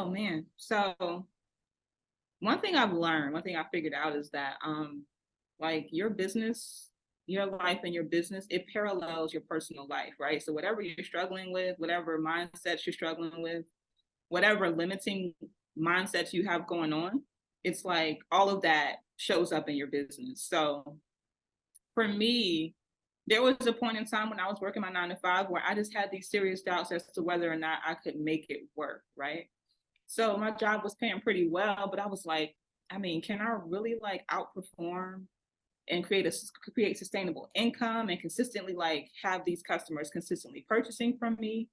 Oh man. So one thing I figured out is that like your business, your life and your business, it parallels your personal life, right? So whatever you're struggling with, whatever mindsets you're struggling with, whatever limiting mindsets you have going on, it's like all of that shows up in your business. So for me, there was a point in time when I was working my 9 to 5 where I just had these serious doubts as to whether or not I could make it work, right? So my job was paying pretty well, but I was like, I mean, can I really like outperform and create sustainable income and consistently like have these customers consistently purchasing from me?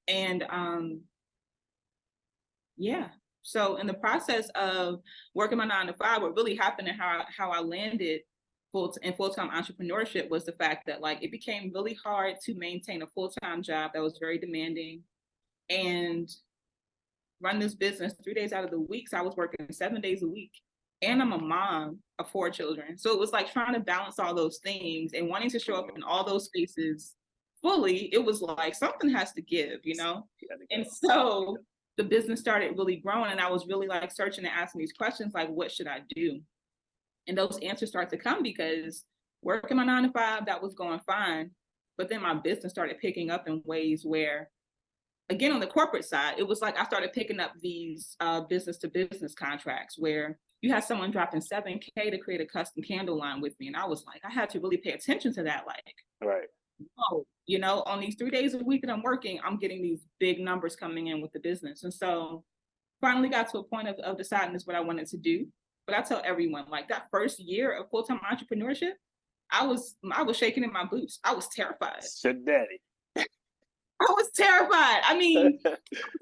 And yeah. So in the process of working my 9 to 5, what really happened and how I landed full-time entrepreneurship was the fact that like it became really hard to maintain a full-time job that was very demanding and run this business 3 days out of the week. So I was working 7 days a week. And I'm a mom of 4 children. So it was like trying to balance all those things and wanting to show up in all those spaces fully. It was like something has to give, you know? And so the business started really growing and I was really like searching and asking these questions like, what should I do? And those answers start to come because working my 9 to 5, that was going fine. But then my business started picking up in ways where, again, on the corporate side, it was like I started picking up these business to business contracts where you had someone dropping 7K to create a custom candle line with me. And I was like, I had to really pay attention to that. Like, Right. oh, you know, on these 3 days a week that I'm working, I'm getting these big numbers coming in with the business. And so finally got to a point of deciding this is what I wanted to do. But I tell everyone, like that first year of full-time entrepreneurship, I was shaking in my boots. I was terrified. Shit daddy. I was terrified. I mean,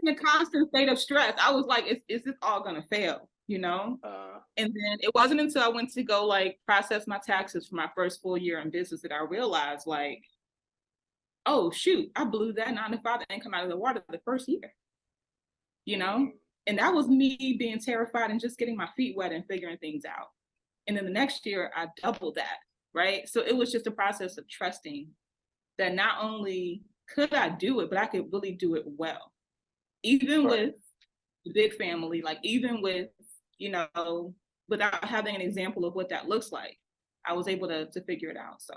in a constant state of stress. I was like, is this all gonna fail? You know? And then it wasn't until I went to go like process my taxes for my first full year in business that I realized like, oh shoot, I blew that 9 to 5 income out of the water the first year. You know? And that was me being terrified and just getting my feet wet and figuring things out. And then the next year I doubled that, right? So it was just a process of trusting that not only could I do it, but I could really do it well. Even with the big family, like even with, you know, without having an example of what that looks like, I was able to figure it out. So